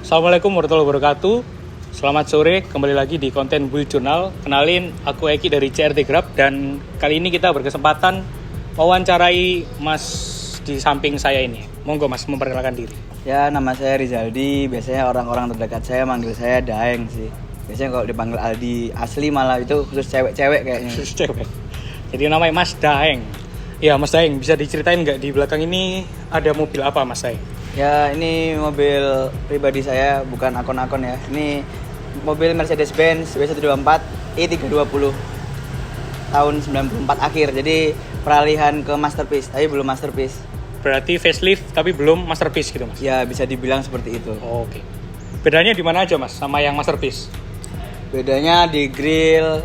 Assalamualaikum warahmatullahi wabarakatuh. Selamat sore, kembali lagi di konten Build Journal. Kenalin, aku Eki dari CRT Grab. Dan kali ini kita berkesempatan wawancarai Mas di samping saya ini. Monggo Mas, memperkenalkan diri. Ya, nama saya Rizaldi. Biasanya orang-orang terdekat saya manggil saya Daeng sih. Biasanya kalau dipanggil Aldi asli malah itu khusus cewek-cewek kayaknya. Khusus cewek. Jadi namanya Mas Daeng. Ya Mas Daeng, bisa diceritain nggak di belakang ini ada mobil apa Mas Daeng? Ya, ini mobil pribadi saya, bukan akun-akun ya. Ini mobil Mercedes-Benz W124 E320 tahun 94 akhir. Jadi peralihan ke masterpiece, tapi belum masterpiece. Berarti facelift tapi belum masterpiece gitu Mas? Ya, bisa dibilang seperti itu. Oke. Bedanya di mana aja Mas sama yang masterpiece? Bedanya di grill,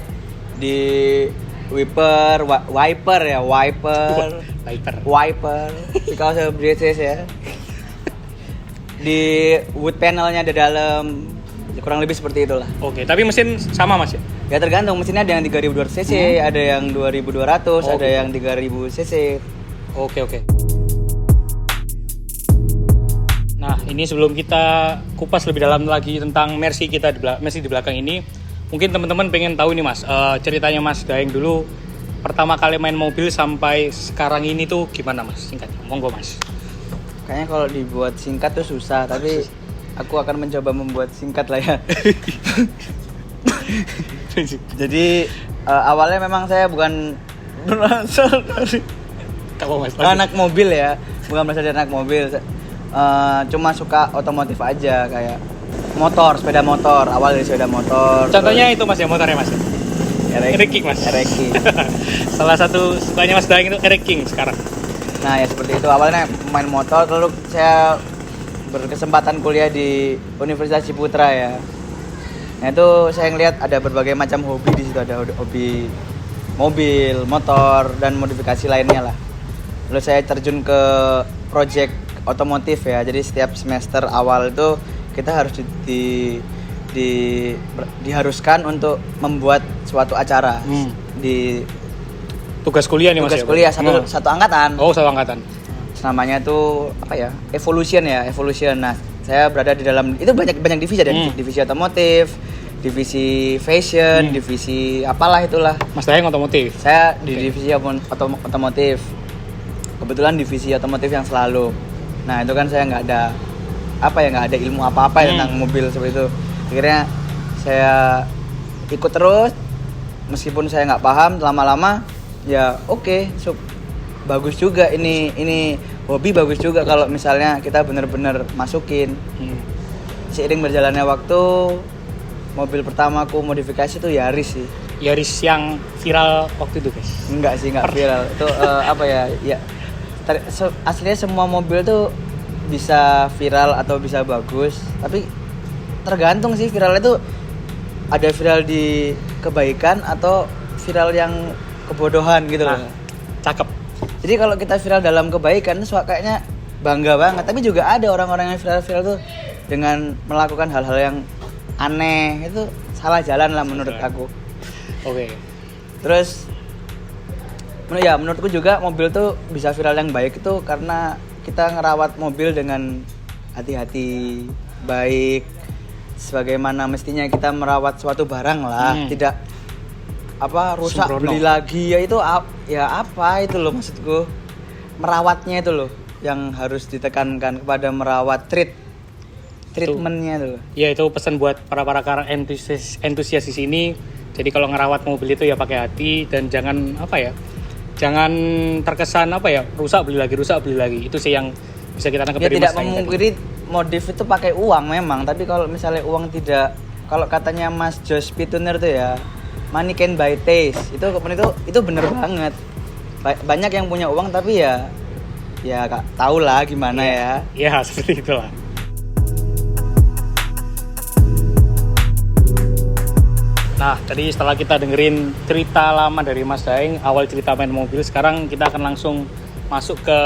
di wiper. Because of British ya. Di wood panelnya di dalam, kurang lebih seperti itulah. Oke, tapi mesin sama Mas ya? Ya tergantung, mesinnya ada yang 3200 cc, ada yang 2200, ada yang 3000 cc. Oke. Nah, ini sebelum kita kupas lebih dalam lagi tentang Mercy di belakang ini, mungkin teman-teman pengen tahu nih Mas, ceritanya Mas Daeng dulu pertama kali main mobil sampai sekarang ini tuh gimana Mas? Singkatnya, monggo Mas. Kayaknya kalau dibuat singkat tuh susah, tapi aku akan mencoba membuat singkat lah ya. Jadi awalnya memang saya bukan berasal dari anak mobil ya, bukan berasal dari anak mobil. Cuma suka otomotif aja, kayak sepeda motor. Awal dari sepeda motor. Contohnya itu Mas ya, motornya Mas. Eric King Mas. Eric King. Salah satu sukanya Mas Daeng itu Eric King sekarang. Nah ya seperti itu, awalnya main motor, lalu saya berkesempatan kuliah di Universitas Ciputra ya. Nah itu saya ngeliat ada berbagai macam hobi di situ, ada hobi mobil, motor, dan modifikasi lainnya lah. Lalu saya terjun ke project otomotif ya, jadi setiap semester awal itu kita harus diharuskan untuk membuat suatu acara di tugas kuliah nih Mas. Tugas kuliah satu angkatan. Oh, satu angkatan. Namanya tuh apa ya? Evolution. Nah, saya berada di dalam itu banyak divisi, ada divisi otomotif, divisi fashion, divisi apalah itulah. Mas Daeng otomotif. Saya di divisi otomotif. Kebetulan divisi otomotif yang selalu. Nah, itu kan saya nggak ada ilmu apa-apa tentang mobil seperti itu. Akhirnya saya ikut terus, meskipun saya nggak paham, lama-lama ya oke, bagus juga ini hobi, bagus juga kalau misalnya kita benar-benar masukin. Seiring berjalannya waktu, mobil pertama aku modifikasi itu Yaris sih. Yaris yang viral waktu itu guys? Enggak viral. Itu aslinya semua mobil tuh bisa viral atau bisa bagus, tapi tergantung sih viralnya tuh, ada viral di kebaikan atau viral yang kebodohan gitu loh. Cakep. Jadi kalau kita viral dalam kebaikan tuh kayaknya bangga banget, tapi juga ada orang-orang yang viral tuh dengan melakukan hal-hal yang aneh, itu salah jalan lah menurut aku. Oke. Terus menurutku juga mobil tuh bisa viral yang baik itu karena kita ngerawat mobil dengan hati-hati, baik, sebagaimana mestinya kita merawat suatu barang lah, tidak rusak sembrono. Beli lagi ya itu apa itu loh, maksudku merawatnya itu loh yang harus ditekankan, kepada merawat treatmentnya itu loh. Ya itu pesan buat para entusias di sini. Jadi kalau ngerawat mobil itu ya pakai hati dan jangan terkesan rusak beli lagi. Itu sih yang bisa kita tangkap dari tidak Mas Daeng memungkiri modif itu pakai uang memang, tapi kalau misalnya uang tidak, kalau katanya Mas Josh Pituner tuh ya, money can buy taste, itu bener banget. Banyak yang punya uang tapi ya tahu lah gimana ya. Ya seperti itulah. Nah, tadi setelah kita dengerin cerita lama dari Mas Daeng, awal cerita main mobil, sekarang kita akan langsung masuk ke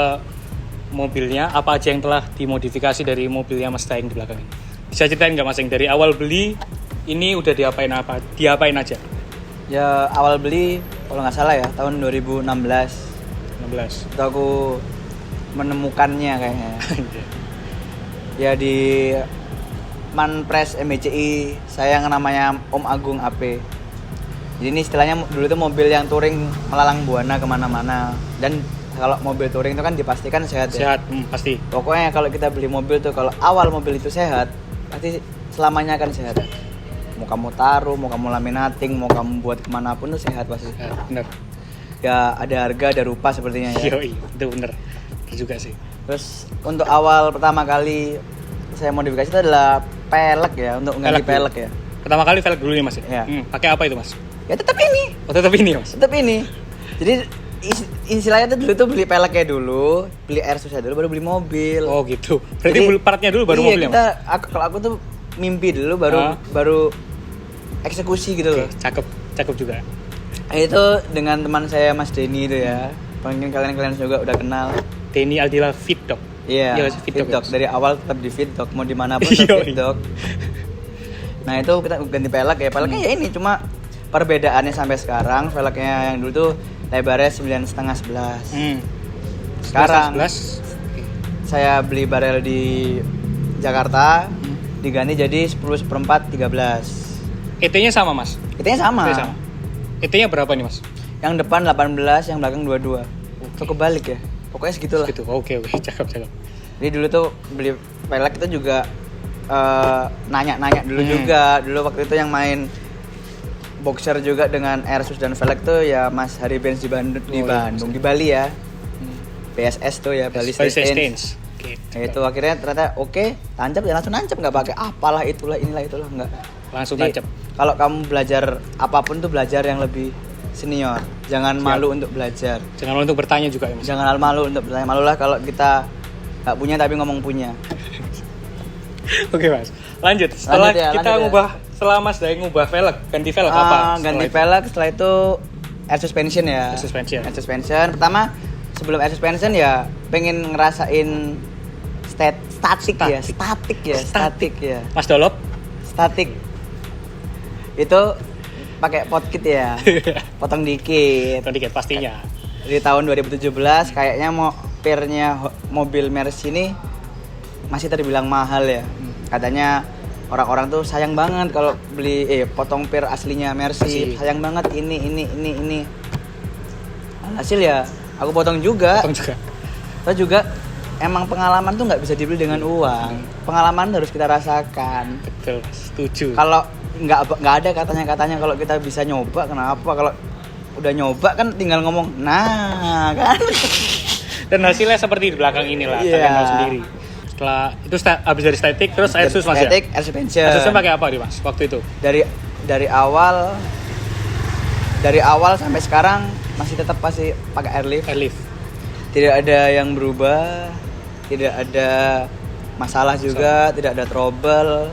mobilnya. Apa aja yang telah dimodifikasi dari mobilnya Mas Daeng di belakang ini? Bisa ceritain nggak Mas Daeng, dari awal beli ini udah diapain aja? Ya awal beli kalau nggak salah ya tahun 2016. Itu aku menemukannya kayaknya. Ya di Manpres MBCI, saya yang namanya Om Agung AP. Jadi ini istilahnya dulu itu mobil yang touring melalang buana kemana-mana. Dan kalau mobil touring itu kan dipastikan sehat ya. Sehat, pasti. Pokoknya kalau kita beli mobil tuh, kalau awal mobil itu sehat, pasti selamanya akan sehat. Mau kamu taruh, mau kamu laminating, mau kamu buat kemanapun tuh sehat pasti. Sehat, bener. Ya ada harga, ada rupa sepertinya ya. Yoi, itu bener. Itu juga sih. Terus untuk awal pertama kali saya modifikasi itu adalah pelek ya, untuk ganti pelek ya. Pertama kali velg dulu nih mas ya? Iya. Pakai apa itu mas? Ya tetap ini. Oh tetap ini ya mas? Tetap ini. Jadi istilahnya tuh dulu tuh beli peleknya dulu, beli air susah dulu, baru beli mobil. Oh gitu. Berarti Jadi, partnya dulu baru iya, mobilnya kita, mas? kalau aku tuh mimpi dulu baru eksekusi gitu loh. Cakep juga. Itu dengan teman saya Mas Denny itu ya. Mungkin kalian juga udah kenal. Denny Aldila Fit Dog. Iya, Iya, Fit Dog, Fit Dog. ya, Dari awal tetap di Fit Dog, mau dimanapun tetap Fit Dog. Nah itu kita ganti pelek ya. Peleknya ya ini, cuma perbedaannya sampai sekarang velgnya yang dulu tuh lebarnya 9,5-11. Sekarang 11. saya beli barel di Jakarta, diganti jadi 10/4 13. ET-nya sama mas? ET-nya sama. ET-nya berapa nih mas? Yang depan 18, yang belakang 22. Itu kebalik ya. Pokoknya segitulah. Segitu. Oke, cakep. Jadi dulu tuh beli pelek itu juga nanya-nanya dulu juga. Dulu waktu itu yang main boxer juga dengan Airsus dan velg tuh ya Mas Hari Benz di Bandung, di Bali ya. PSS tuh ya, Bali Stains. Oke. Nah, itu akhirnya ternyata oke, tancap ya langsung nancap, nggak pakai apalah itulah inilah itulah, nggak. Langsung Jadi, tancap. kalau kamu belajar apapun tuh belajar yang lebih senior. Jangan malu untuk belajar. Jangan malu untuk bertanya juga ya mas? Jangan malu untuk bertanya. Malulah kalau kita nggak punya tapi ngomong punya. Oke mas, lanjut. Setelah setelah mas Daeng ngubah velg, ganti velg apa? Ganti velg, setelah itu air suspension ya. Air suspension. Pertama sebelum air suspension ya pengen ngerasain statik ya. Mas Dolop? Statik. Itu pakai pot kit ya. Potong dikit Pastinya. Di tahun 2017 kayaknya pirnya mobil Mercy ini masih terbilang mahal ya. Katanya orang-orang tuh sayang banget kalau beli potong pir aslinya Mercy. Sayang banget ini. Hasil ya aku potong juga. Terus juga emang pengalaman tuh nggak bisa dibeli dengan uang. Pengalaman harus kita rasakan. Betul, setuju. Kalau nggak ada katanya kalau kita bisa nyoba, kenapa? Kalau udah nyoba kan tinggal ngomong, nah kan. Dan hasilnya seperti di belakang inilah, kalian tahu sendiri. Setelah itu habis dari static terus air sus mas ya? Static, air suspension. Air suspension pakai apa nih mas waktu itu? Dari awal sampai sekarang masih tetap pakai airlift. Tidak ada yang berubah, tidak ada masalah juga, tidak ada trouble.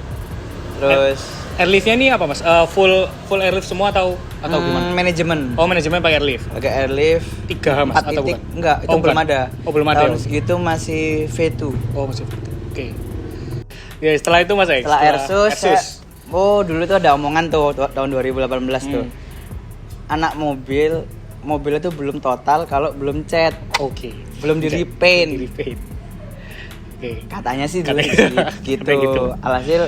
Terus airliftnya ini apa mas? Full airlift semua atau gimana? Manajemen. Oh manajemen pakai airlift. Pakai airlift 3 mas atau bukan? Enggak, itu belum ada. Oh belum ada. Tahun segitu masih V2. Oh masih V2. Oke. Ya setelah itu mas ya. Setelah Airsus. Dulu tuh ada omongan tuh tahun 2018 tuh. Anak mobil itu belum total kalau belum cat. Oke. Belum di repaint. Oke. Katanya sih dulu gitu. Alhasil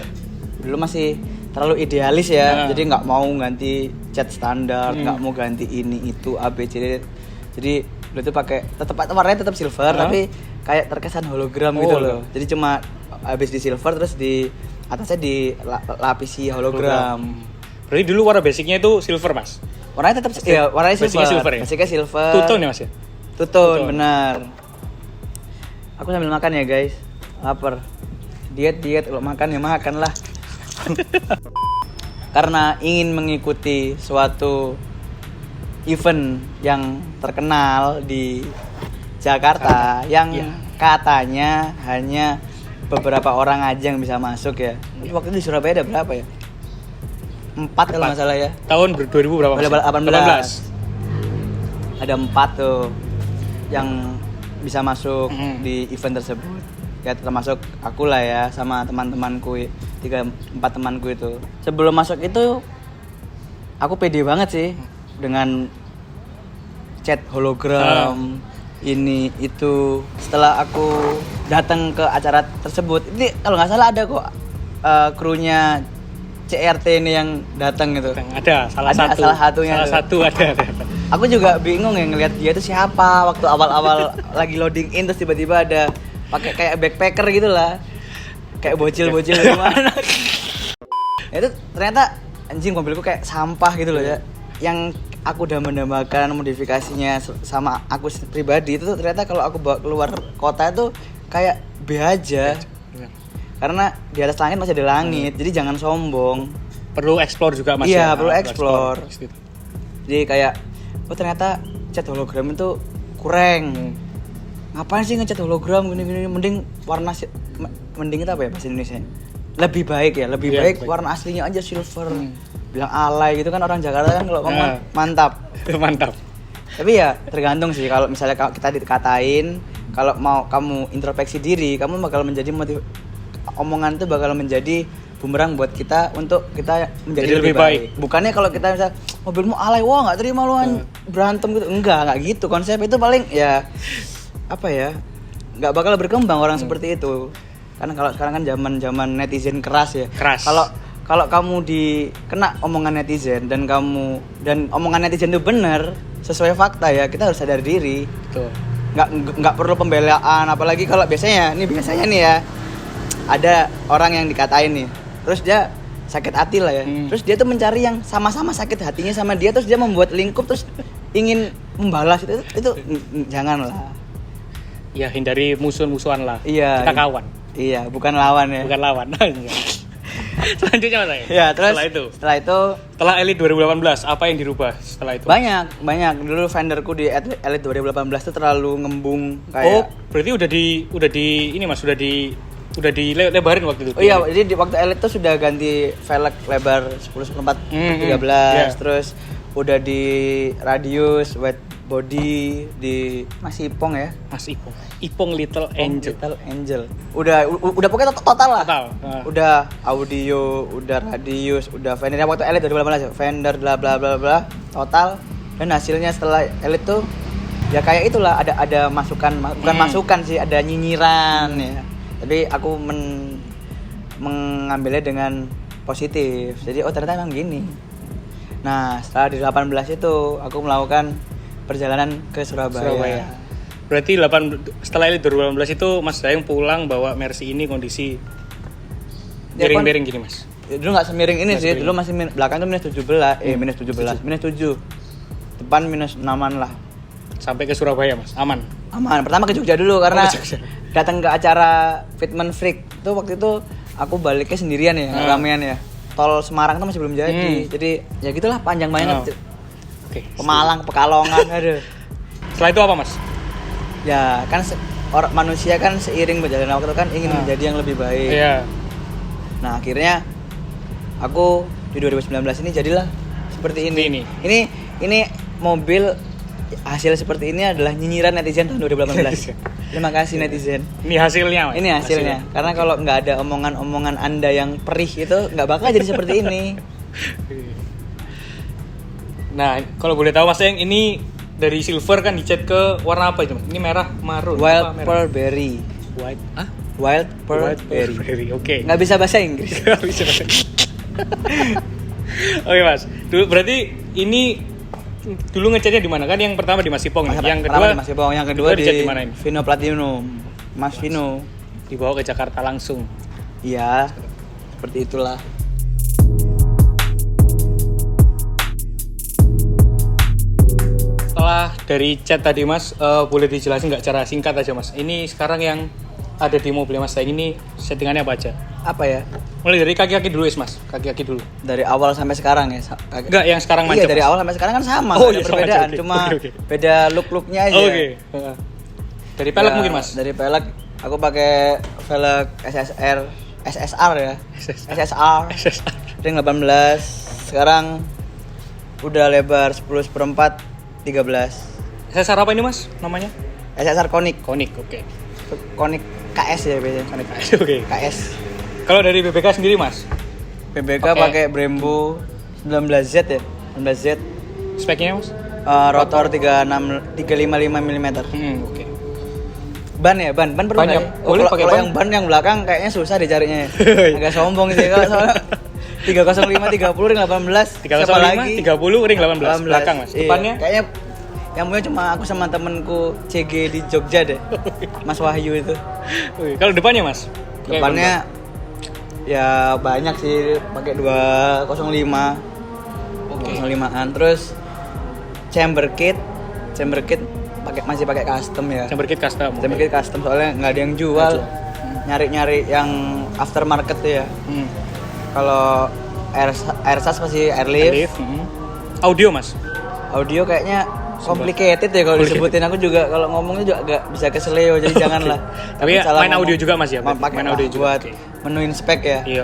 dulu masih terlalu idealis ya. Jadi nggak mau ganti cat standar, nggak mau ganti ini itu ABCD. Jadi dulu tuh pakai warnanya tetap silver tapi kayak terkesan hologram gitu loh. Jadi cuma habis di silver terus di atasnya dilapisi hologram. Berarti dulu warna basicnya itu silver mas? Warnanya tetap warnanya silver ya? Basicnya silver. Two-tone ya mas ya? Two-tone, benar. Aku sambil makan ya guys, lapar. Diet kalau makan ya makan lah. Karena ingin mengikuti suatu event yang terkenal di Jakarta yang katanya hanya beberapa orang aja yang bisa masuk ya. Waktu itu di Surabaya ada berapa ya? 4 kalau nggak salah ya. Tahun 2000 berapa mas? 18. Ada 4 tuh yang bisa masuk di event tersebut. Ya termasuk aku lah ya sama teman-temanku 3-4 temanku itu. Sebelum masuk itu aku pede banget sih dengan cat hologram ini itu. Setelah aku datang ke acara tersebut, ini kalau nggak salah ada kok krunya CRT ini yang datang gitu. Ada salah satunya salah satu ada. Aku juga bingung ya ngelihat dia itu siapa waktu awal-awal lagi loading in, terus tiba-tiba ada pakai kayak backpacker gitu lah, kayak bocil-bocil gimana. Itu ternyata anjing, mobilku kayak sampah gitu loh ya. Yang aku udah mendambakan modifikasinya sama aku pribadi itu tuh ternyata kalau aku bawa keluar kota itu kayak B aja. Karena di atas langit masih ada langit, jadi jangan sombong. Perlu explore juga Mas. Iya, ya? perlu explore. Jadi kayak, oh ternyata cat hologram itu kurang. Ngapain sih ngecat hologram gini-gini? Mending mending itu apa ya bahasa Indonesia? Lebih baik ya, lebih baik warna aslinya aja silver. Bilang alay gitu kan orang Jakarta kan kalau ngomong mantap. Mantap. Tapi ya tergantung sih, kalau misalnya kita dikatain, kalau mau kamu introspeksi diri, kamu bakal menjadi omongan itu bakal menjadi bumerang buat kita untuk kita menjadi lebih baik. Bukannya kalau kita misal mobilmu alay, wah nggak terima lu berantem gitu, nggak gitu. Konsep itu paling ya apa ya, nggak bakal berkembang orang seperti itu. Karena kalau sekarang kan zaman netizen keras ya. Kalau kamu kena omongan netizen dan omongan netizen itu benar sesuai fakta ya, kita harus sadar diri. Betul. Nggak perlu pembelaan, apalagi kalau biasanya nih ya, ada orang yang dikatain nih, terus dia sakit hati lah ya, terus dia tuh mencari yang sama-sama sakit hatinya sama dia, terus dia membuat lingkup terus ingin membalas itu janganlah. Ya hindari musuhan lah. Iya. Kita kawan. Iya, bukan lawan ya. Bukan lawan. Selanjutnya Mas. Ya, terus setelah itu Elite 2018 apa yang dirubah setelah itu? Banyak. Dulu vendorku di Elite 2018 tuh terlalu ngembung kayak. Oh, berarti udah di ini Mas, udah dilebarin waktu itu. Oh iya, jadi waktu Elite tuh sudah ganti velg lebar 10/4 13, terus udah di radius wide body di Mas Ipong ya. Mas Ipong Little Angel. Udah pokoknya total lah. Total. Udah audio, udah radius, udah fender waktu Elite 2018 fender bla bla bla bla total. Dan hasilnya setelah Elite tuh ya kayak itulah, ada masukan, bukan masukan sih, ada nyinyiran ya. Tapi aku mengambilnya dengan positif. Jadi ternyata emang gini. Nah, setelah di 18 itu aku melakukan perjalanan ke Surabaya. Berarti setelah Elite 2018 itu Mas Daeng pulang bawa Mercy ini kondisi miring-miring gini Mas. Ya, dulu nggak semiring ini sih, dulu masih belakang tuh minus 7. Depan minus 6-an lah. Sampai ke Surabaya Mas, aman. Pertama ke Jogja dulu karena datang ke acara Fitment Freak. Itu waktu itu aku baliknya sendirian ya, ramean ya. Tol Semarang tuh masih belum jadi. Jadi ya gitulah, panjang banget. Oke. Pemalang, Pekalongan, aduh. Setelah itu apa Mas? Ya kan manusia kan seiring berjalannya waktu kan ingin menjadi yang lebih baik. Iya. Nah akhirnya aku di 2019 ini jadilah seperti ini. Ini mobil hasil seperti ini adalah nyinyiran netizen tahun 2018. Terima kasih netizen. Ini hasilnya Mas. Ini hasilnya. Karena kalau nggak ada omongan Anda yang perih itu nggak bakal jadi seperti ini. Nah, kalau boleh tahu Mas Daeng, ini dari silver kan dicat ke warna apa itu Mas? Ini merah marun. Wild Pearl Berry. Wild Pearl Berry. Oke. Nggak bisa bahasa Inggris. Oke Mas. Berarti ini dulu ngecatnya di mana kan? Yang pertama di Mas Ipong, yang kedua di Mas Ipong, yang kedua di mana ini? Vino Platinum. Mas Vino dibawa ke Jakarta langsung. Iya. Seperti itulah. Setelah dari chat tadi Mas, boleh dijelasin nggak cara singkat aja Mas? Ini sekarang yang ada di mobil Mas Daeng ini settingannya apa aja? Apa ya? Mulai dari kaki-kaki dulu Mas, kaki-kaki dulu. Dari awal sampai sekarang ya? Enggak, yang sekarang mancap. Iya, dari awal sampai sekarang kan sama, ada perbedaan, cuma beda look-looknya aja. Oke. Dari pelek mungkin Mas? Dari pelek, aku pakai velg SSR ya. SSR. Ring 18. Sekarang udah lebar 10/4 13. SSR apa ini Mas namanya? SSR Konik, oke. Konik KS ya biasanya. Konik KS, oke. KS. Kalau dari BBK sendiri Mas? BBK pakai Brembo 19Z ya, 19Z. Speknya Mas? Rotor 355 mm. Oke. ban perlu Ban ya? nggak ya? Boleh Kalau pakai ban. yang ban yang belakang kayaknya susah dicarinya. Agak sombong sih kalau soalnya 305 30 ring 18 siapa 305, lagi? 30, ring 18, belakang mas. Iya, Depannya? kayaknya yang punya cuma aku sama temenku CG di Jogja deh. Mas Wahyu itu. Wih, kalau depannya mas? Kayak Depannya ya banyak sih pakai 205. Oke. 205-an. Terus chamber kit masih pakai custom ya. Chamber kit custom. Chamber kit custom soalnya nggak ada yang jual. Nyari-nyari yang aftermarket tuh ya. Hmm. Kalau airsas masih airlift. Lift. Audio mas? Audio kayaknya complicated ya kalau disebutin, aku juga kalau ngomongnya juga agak bisa keseleo jadi janganlah. Tapi ya, salah main audio juga mas ya? Pakai Main audio juga. buat menuin spek ya. Iya.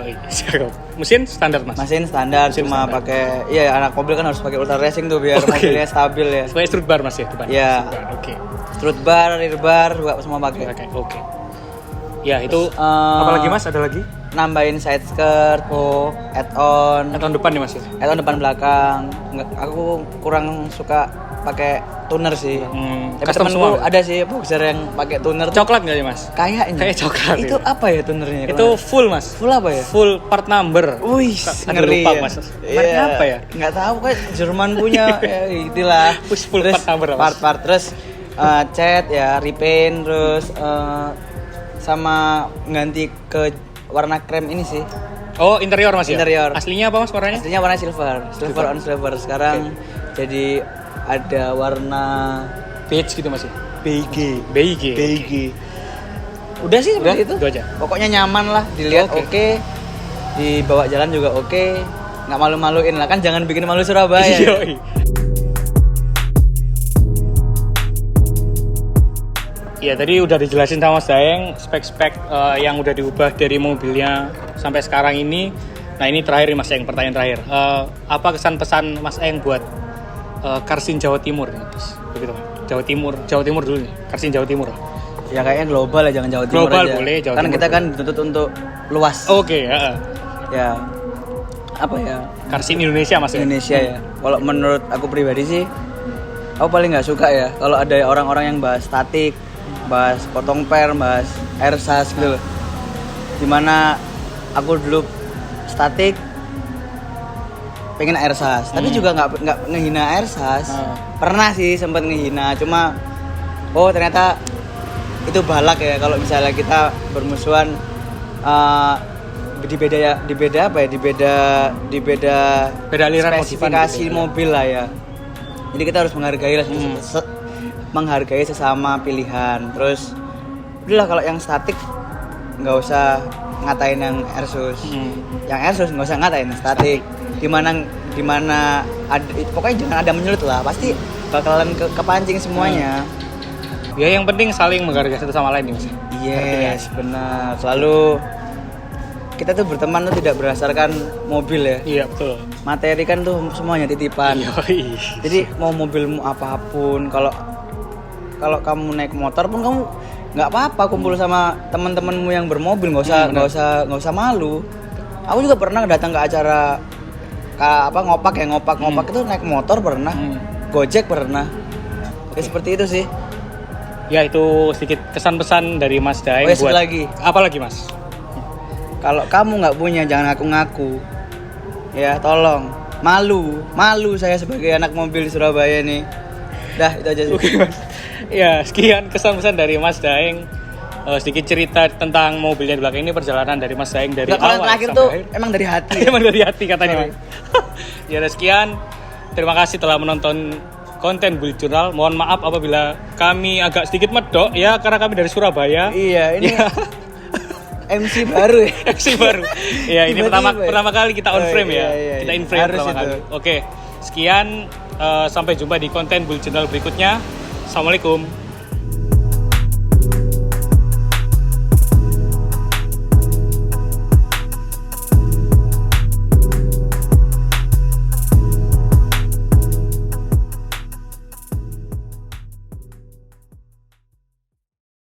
Mesin standar mas? Mesin standar, Mesin cuma standar. pakai iya anak mobil kan harus pakai ultra racing tuh biar Oke. mobilnya stabil ya. Pakai strut bar mas ya depan? Iya. Strut bar, Oke. Strut bar, rear bar juga semua pakai. Oke. Ya itu Terus, apa lagi mas? Ada lagi? Nambahin side skirt, add-on, Tahun depan nih mas ya? add-on depan belakang. Aku kurang suka pakai tuner sih. Tapi Custom temenku semua? ada sih boxer yang pakai tuner. Coklat nggak ya mas? Kayaknya. Kayak coklat Itu ya. apa ya tunernya? Itu full mas? full apa ya? Full part number. Wih, Agak lupa mas. Mereknya apa ya? Nggak tahu kan Jerman punya ya itulah. Wih, full Terus part number, Mas. part terus cat ya, repaint terus sama ganti ke warna krem ini sih. Oh interior mas ya? Interior. Aslinya apa mas warnanya? Aslinya warna silver on silver. Sekarang jadi ada warna Beige gitu mas ya? beige. Beige. Udah sih seperti Udah? itu. Itu aja? Pokoknya nyaman lah, dilihat Oke. oke. Dibawa jalan juga oke. Nggak malu-maluin lah, kan jangan bikin malu Surabaya. Yoi. Iya tadi udah dijelasin sama Mas Daeng spek-spek yang udah diubah dari mobilnya sampai sekarang ini. Nah ini terakhir nih Mas Daeng, pertanyaan terakhir. Apa kesan pesan Mas Daeng buat Karsin Jawa Timur nih, Mas? Begitu Mas. Jawa Timur dulu nih. Karsin Jawa Timur. Ya kayaknya global ya, jangan Jawa Timur Global aja. boleh, Jawa Karena Timur kita kan boleh. dituntut untuk luas. Oke, Ya. Apa ya? Karsin Indonesia Mas ya? Indonesia ya. Kalau menurut aku pribadi sih, aku paling nggak suka ya kalau ada orang-orang yang bahas statik, bahas potong per, bahas airsas gitu loh. Dimana aku dulu statik, pengen airsas, tapi juga nggak ngehina airsas. Pernah sih sempat ngehina, cuma ternyata itu balak ya kalau misalnya kita bermusuhan di beda aliran spesifikasi modifan gitu ya. mobil lah ya. Jadi kita harus menghargai lah menghargai sesama pilihan. Terus udahlah kalau yang statik nggak usah ngatain yang Airsus. Yang Airsus nggak usah ngatain yang statik. Dimana ada, pokoknya jangan ada menyulut lah. Pasti bakalan kepancing semuanya. Ya yang penting saling menghargai satu sama lain nih Mas. Yes, benar. Selalu kita tuh berteman tuh tidak berdasarkan mobil ya. Iya betul. Materi kan tuh semuanya titipan. Yoi. Jadi mau mobilmu apapun, kalau kamu naik motor pun kamu nggak apa-apa kumpul sama teman-temanmu yang bermobil, nggak usah malu. Aku juga pernah datang ke acara ngopak itu naik motor pernah, Gojek pernah. Ya seperti itu sih. Ya itu sedikit kesan pesan dari Mas Daeng satu buat lagi. apa lagi Mas? Kalau kamu nggak punya jangan ngaku-ngaku. Ya tolong, malu saya sebagai anak mobil di Surabaya nih. Dah itu aja sih. Oke Mas. Ya sekian kesan pesan dari Mas Daeng. Sedikit cerita tentang mobilnya di belakang ini, perjalanan dari Mas Daeng dari Nggak, kalau awal terakhir sampai tuh akhir. emang dari hati. Emang dari hati katanya Sorry. Mas. Ya udah sekian. Terima kasih telah menonton konten Bullet Journal. Mohon maaf apabila kami agak sedikit medok ya karena kami dari Surabaya. Iya, ini Ya. MC baru ya. MC baru. Ya ini Tiba-tiba ya? pertama kali kita on frame ya. Iya. Kita in frame Harus pertama itu. kali. Oke. Sekian sampai jumpa di konten Bullet Journal berikutnya. Assalamualaikum.